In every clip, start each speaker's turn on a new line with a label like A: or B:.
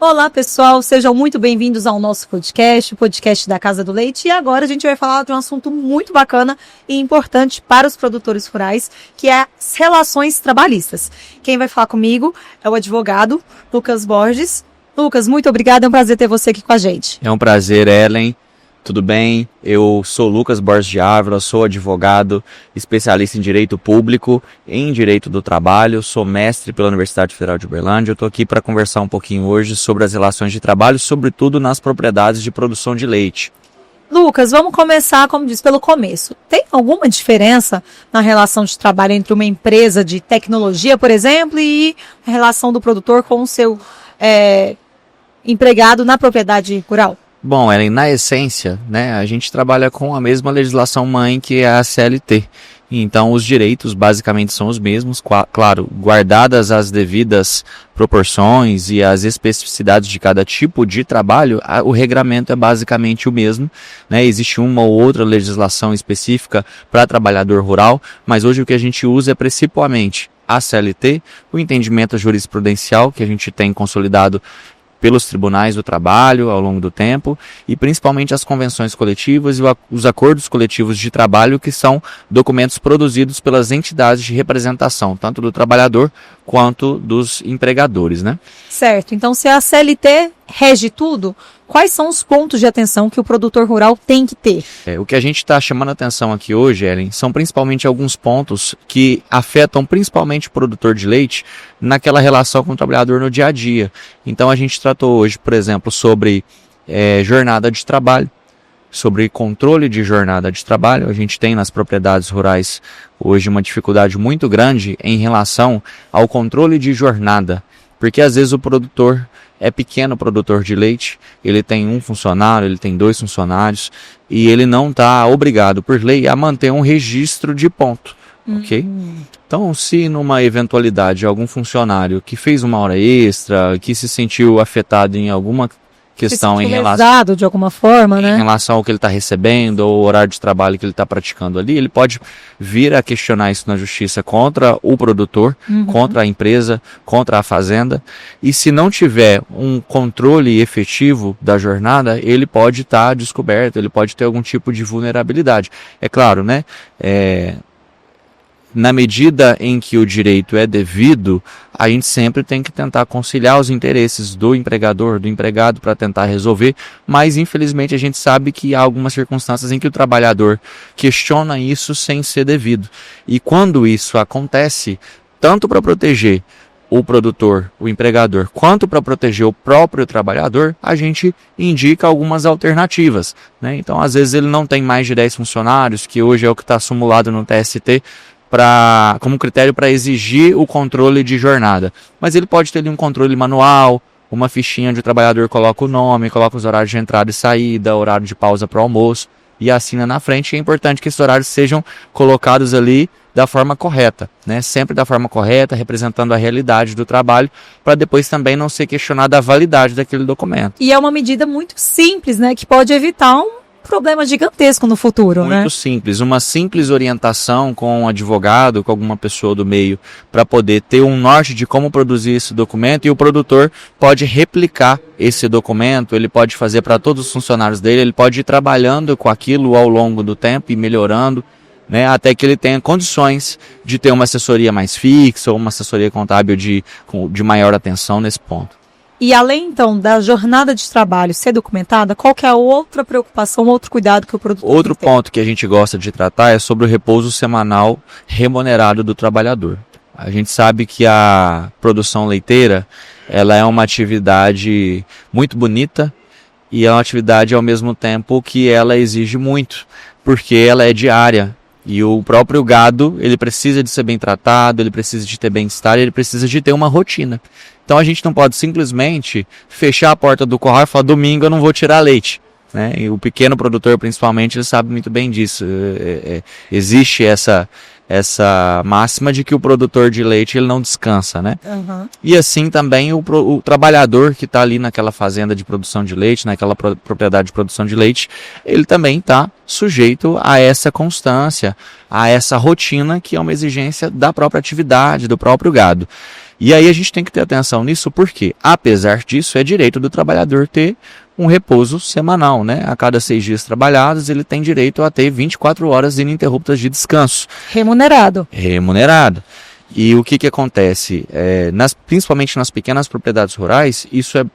A: Olá, pessoal, sejam muito bem-vindos ao nosso podcast, o podcast da Casa do Leite. E agora a gente vai falar de um assunto muito bacana e importante para os produtores rurais, que é as relações trabalhistas. Quem vai falar comigo é o advogado Lucas Borges. Lucas, muito obrigada, é um prazer ter você aqui com a gente.
B: É um prazer, Ellen. Tudo bem? Eu sou Lucas Borges de Ávila, sou advogado, especialista em direito público, em direito do trabalho, sou mestre pela Universidade Federal de Uberlândia. Eu estou aqui para conversar um pouquinho hoje sobre as relações de trabalho, sobretudo nas propriedades de produção de leite.
A: Lucas, vamos começar, como diz, pelo começo. Tem alguma diferença na relação de trabalho entre uma empresa de tecnologia, por exemplo, e a relação do produtor com o seu empregado na propriedade rural?
B: Bom, Ellen, na essência, a gente trabalha com a mesma legislação mãe que é a CLT. Então, os direitos basicamente são os mesmos, claro, guardadas as devidas proporções e as especificidades de cada tipo de trabalho, o regramento é basicamente o mesmo. Existe uma ou outra legislação específica para trabalhador rural, mas hoje o que a gente usa é principalmente a CLT, o entendimento jurisprudencial que a gente tem consolidado pelos tribunais do trabalho ao longo do tempo e principalmente as convenções coletivas e os acordos coletivos de trabalho, que são documentos produzidos pelas entidades de representação, tanto do trabalhador quanto dos empregadores,
A: Certo, então se a CLT rege tudo, quais são os pontos de atenção que o produtor rural tem que ter?
B: O que a gente está chamando a atenção aqui hoje, Ellen, são principalmente alguns pontos que afetam principalmente o produtor de leite naquela relação com o trabalhador no dia a dia. Então a gente tratou hoje, por exemplo, sobre jornada de trabalho, sobre controle de jornada de trabalho. A gente tem nas propriedades rurais hoje uma dificuldade muito grande em relação ao controle de jornada, porque às vezes o produtor é pequeno produtor de leite, ele tem um funcionário, ele tem 2 funcionários e ele não está obrigado por lei a manter um registro de ponto, ok? Então, se numa eventualidade algum funcionário que fez uma hora extra, que se sentiu afetado em alguma questão em relação
A: de alguma forma,
B: em relação ao que ele está recebendo ou o horário de trabalho que ele está praticando ali, ele pode vir a questionar isso na justiça contra o produtor, contra a empresa, contra a fazenda, e se não tiver um controle efetivo da jornada, ele pode estar descoberto, ele pode ter algum tipo de vulnerabilidade. É claro, na medida em que o direito é devido, a gente sempre tem que tentar conciliar os interesses do empregador, do empregado, para tentar resolver, mas infelizmente a gente sabe que há algumas circunstâncias em que o trabalhador questiona isso sem ser devido. E quando isso acontece, tanto para proteger o produtor, o empregador, quanto para proteger o próprio trabalhador, a gente indica algumas alternativas. Então, às vezes ele não tem mais de 10 funcionários, que hoje é o que está acumulado no TST, como critério para exigir o controle de jornada. Mas ele pode ter ali um controle manual, uma fichinha onde o trabalhador coloca o nome, coloca os horários de entrada e saída, horário de pausa para o almoço e assina na frente. E é importante que esses horários sejam colocados ali da forma correta, sempre da forma correta, representando a realidade do trabalho, para depois também não ser questionada a validade daquele documento.
A: E é uma medida muito simples, que pode evitar um problema gigantesco no futuro,
B: Muito simples, uma simples orientação com um advogado, com alguma pessoa do meio, para poder ter um norte de como produzir esse documento, e o produtor pode replicar esse documento, ele pode fazer para todos os funcionários dele, ele pode ir trabalhando com aquilo ao longo do tempo e melhorando, até que ele tenha condições de ter uma assessoria mais fixa ou uma assessoria contábil de maior atenção nesse ponto.
A: E além, então, da jornada de trabalho ser documentada, qual que é a outra preocupação, outro cuidado que o produtor tem?
B: Outro ponto que a gente gosta de tratar é sobre o repouso semanal remunerado do trabalhador. A gente sabe que a produção leiteira, ela é uma atividade muito bonita e é uma atividade ao mesmo tempo que ela exige muito, porque ela é diária. E o próprio gado, ele precisa de ser bem tratado, ele precisa de ter bem-estar, ele precisa de ter uma rotina. Então a gente não pode simplesmente fechar a porta do curral e falar: domingo eu não vou tirar leite. E o pequeno produtor, principalmente, ele sabe muito bem disso. Existe essa máxima de que o produtor de leite ele não descansa, E assim também o trabalhador que está ali naquela fazenda de produção de leite, naquela propriedade de produção de leite, ele também está sujeito a essa constância, a essa rotina que é uma exigência da própria atividade, do próprio gado. E aí a gente tem que ter atenção nisso, porque, apesar disso, é direito do trabalhador ter um repouso semanal, né? A cada 6 dias trabalhados, ele tem direito a ter 24 horas ininterruptas de descanso.
A: Remunerado.
B: Remunerado. E o que acontece? Principalmente nas pequenas propriedades rurais, isso é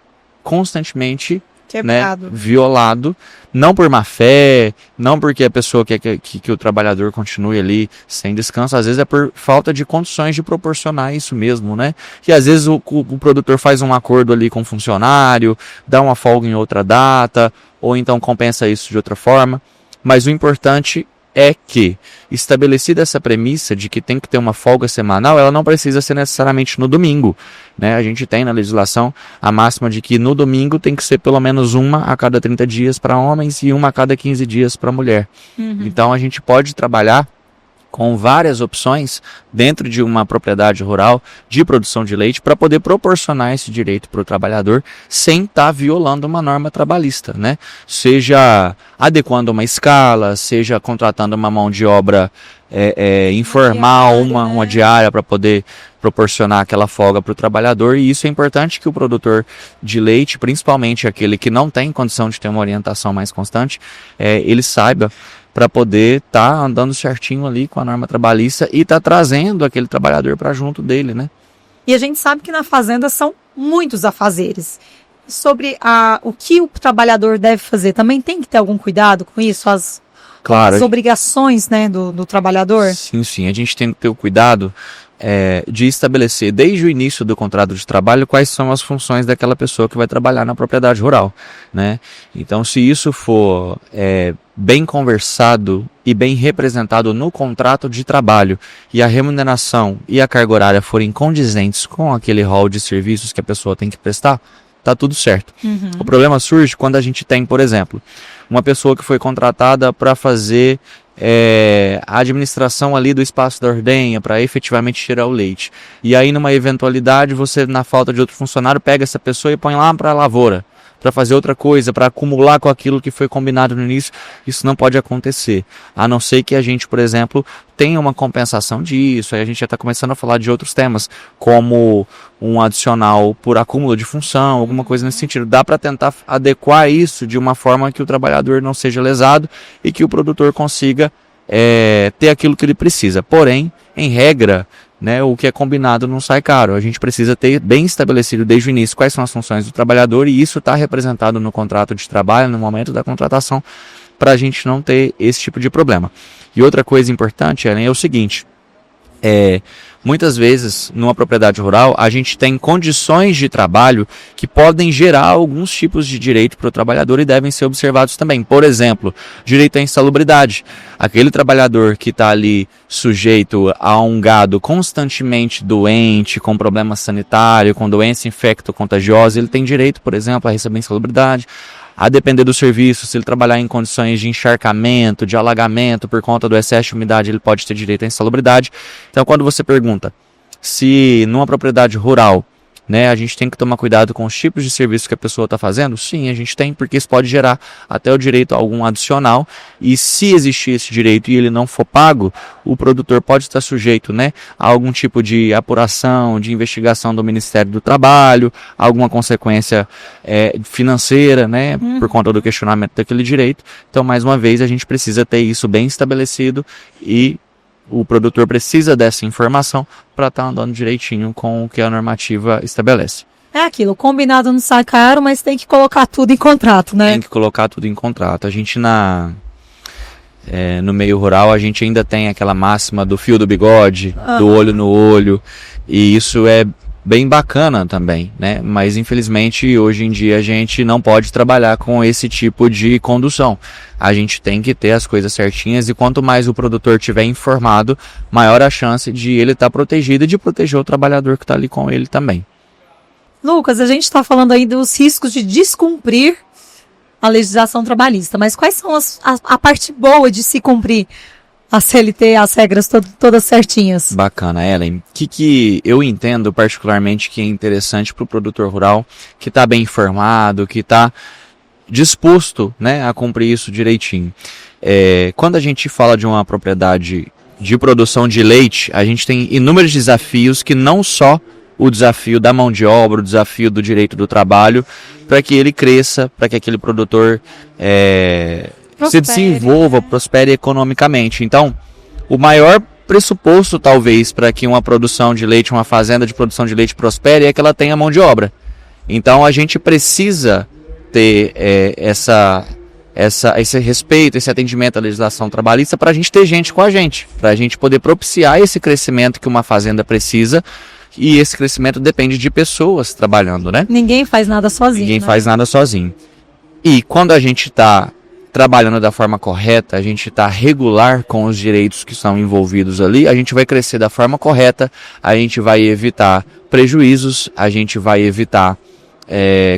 B: constantemente
A: Quebrado.
B: Violado, não por má fé, não porque a pessoa quer que o trabalhador continue ali sem descanso, às vezes é por falta de condições de proporcionar isso mesmo, né? E às vezes o produtor faz um acordo ali com o funcionário, dá uma folga em outra data, ou então compensa isso de outra forma, mas o importante é que, estabelecida essa premissa de que tem que ter uma folga semanal, ela não precisa ser necessariamente no domingo, né? A gente tem na legislação a máxima de que no domingo tem que ser pelo menos uma a cada 30 dias para homens e uma a cada 15 dias para mulher. Então a gente pode trabalhar com várias opções dentro de uma propriedade rural de produção de leite para poder proporcionar esse direito para o trabalhador sem estar violando uma norma trabalhista, né? Seja adequando uma escala, seja contratando uma mão de obra informal, uma diária para poder proporcionar aquela folga para o trabalhador, e isso é importante que o produtor de leite, principalmente aquele que não tem condição de ter uma orientação mais constante, ele saiba para poder estar andando certinho ali com a norma trabalhista e estar trazendo aquele trabalhador para junto dele, né?
A: E a gente sabe que na fazenda são muitos afazeres. Sobre o que o trabalhador deve fazer, também tem que ter algum cuidado com isso? As obrigações, né, do trabalhador?
B: Sim, a gente tem que ter o cuidado de estabelecer desde o início do contrato de trabalho quais são as funções daquela pessoa que vai trabalhar na propriedade rural, né? Então, se isso for bem conversado e bem representado no contrato de trabalho, e a remuneração e a carga horária forem condizentes com aquele rol de serviços que a pessoa tem que prestar, tá tudo certo. O problema surge quando a gente tem, por exemplo, uma pessoa que foi contratada para fazer a administração ali do espaço da ordenha, para efetivamente tirar o leite. E aí, numa eventualidade, você, na falta de outro funcionário, pega essa pessoa e põe lá para a lavoura, para fazer outra coisa, para acumular com aquilo que foi combinado no início. Isso não pode acontecer, a não ser que a gente, por exemplo, tenha uma compensação disso. Aí a gente já está começando a falar de outros temas, como um adicional por acúmulo de função, alguma coisa nesse sentido. Dá para tentar adequar isso de uma forma que o trabalhador não seja lesado e que o produtor consiga ter aquilo que ele precisa. Porém, em regra, né, o que é combinado não sai caro. A gente precisa ter bem estabelecido desde o início quais são as funções do trabalhador, e isso está representado no contrato de trabalho, no momento da contratação, para a gente não ter esse tipo de problema. E outra coisa importante, Ellen, é o seguinte: muitas vezes, numa propriedade rural, a gente tem condições de trabalho que podem gerar alguns tipos de direito para o trabalhador e devem ser observados também. Por exemplo, direito à insalubridade. Aquele trabalhador que está ali sujeito a um gado constantemente doente, com problema sanitário, com doença infecto-contagiosa, ele tem direito, por exemplo, a receber insalubridade. A depender do serviço, se ele trabalhar em condições de encharcamento, de alagamento, por conta do excesso de umidade, ele pode ter direito à insalubridade. Então, quando você pergunta se numa propriedade rural, né, a gente tem que tomar cuidado com os tipos de serviço que a pessoa está fazendo, sim, a gente tem, porque isso pode gerar até o direito a algum adicional, e se existir esse direito e ele não for pago, o produtor pode estar sujeito, né, a algum tipo de apuração, de investigação do Ministério do Trabalho, alguma consequência financeira, né, por conta do questionamento daquele direito. Então, mais uma vez, a gente precisa ter isso bem estabelecido, e o produtor precisa dessa informação para estar andando direitinho com o que a normativa estabelece.
A: É aquilo, combinado não sai caro, mas tem que colocar tudo em contrato, né?
B: Tem que colocar tudo em contrato. A gente no meio rural, a gente ainda tem aquela máxima do fio do bigode, do olho no olho, e isso é bem bacana também, né? Mas infelizmente hoje em dia a gente não pode trabalhar com esse tipo de condução. A gente tem que ter as coisas certinhas, e quanto mais o produtor tiver informado, maior a chance de ele estar protegido e de proteger o trabalhador que está ali com ele também.
A: Lucas, a gente está falando aí dos riscos de descumprir a legislação trabalhista, mas quais são a parte boa de se cumprir a CLT, as regras todas certinhas?
B: Bacana, Ellen. O que eu entendo particularmente que é interessante para o produtor rural, que está bem informado, que está disposto, né, a cumprir isso direitinho. Quando a gente fala de uma propriedade de produção de leite, a gente tem inúmeros desafios que não só o desafio da mão de obra, o desafio do direito do trabalho, para que ele cresça, para que aquele produtor se desenvolva, prospere economicamente. Então, o maior pressuposto, talvez, para que uma produção de leite, uma fazenda de produção de leite prospere, é que ela tenha mão de obra. Então, a gente precisa ter esse respeito, esse atendimento à legislação trabalhista para a gente ter gente com a gente, para a gente poder propiciar esse crescimento que uma fazenda precisa, e esse crescimento depende de pessoas trabalhando, né?
A: Ninguém faz nada sozinho.
B: Ninguém faz nada sozinho. E quando a gente está trabalhando da forma correta, a gente está regular com os direitos que são envolvidos ali, a gente vai crescer da forma correta, a gente vai evitar prejuízos, a gente vai evitar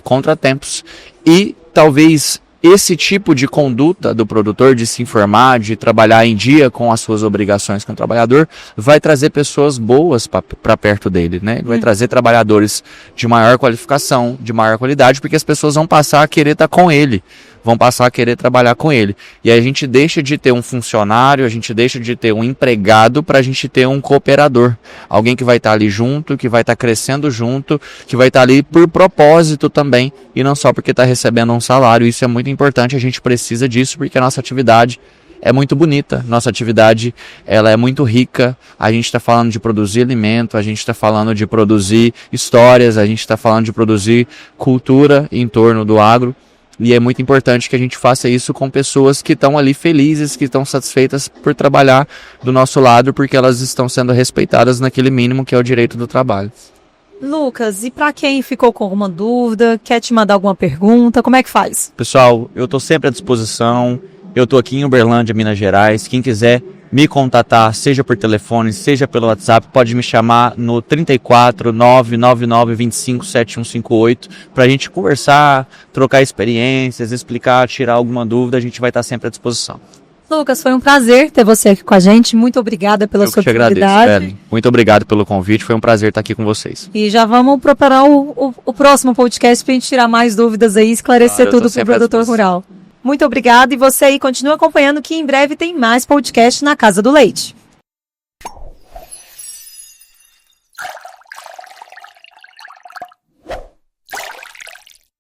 B: contratempos, e talvez esse tipo de conduta do produtor, de se informar, de trabalhar em dia com as suas obrigações com o trabalhador, vai trazer pessoas boas para perto dele, né? Vai trazer trabalhadores de maior qualificação, de maior qualidade, porque as pessoas vão passar a querer estar com ele, vão passar a querer trabalhar com ele. E aí a gente deixa de ter um funcionário, a gente deixa de ter um empregado para a gente ter um cooperador. Alguém que vai estar ali junto, que vai estar crescendo junto, que vai estar ali por propósito também, e não só porque está recebendo um salário. Isso é muito importante, a gente precisa disso, porque a nossa atividade é muito bonita, nossa atividade ela é muito rica, a gente está falando de produzir alimento, a gente está falando de produzir histórias, a gente está falando de produzir cultura em torno do agro. E é muito importante que a gente faça isso com pessoas que estão ali felizes, que estão satisfeitas por trabalhar do nosso lado, porque elas estão sendo respeitadas naquele mínimo que é o direito do trabalho.
A: Lucas, e para quem ficou com alguma dúvida, quer te mandar alguma pergunta, como é que faz?
B: Pessoal, eu estou sempre à disposição, eu estou aqui em Uberlândia, Minas Gerais, quem quiser me contatar, seja por telefone, seja pelo WhatsApp, pode me chamar no 34 999 25 7158 para a gente conversar, trocar experiências, explicar, tirar alguma dúvida, a gente vai estar sempre à disposição.
A: Lucas, foi um prazer ter você aqui com a gente, muito obrigada pela sua disponibilidade.
B: Agradeço, Ellen. Muito obrigado pelo convite, foi um prazer estar aqui com vocês.
A: E já vamos preparar o próximo podcast para a gente tirar mais dúvidas aí, esclarecer tudo para o produtor rural. Muito obrigada, e você aí continua acompanhando que em breve tem mais podcast na Casa do Leite.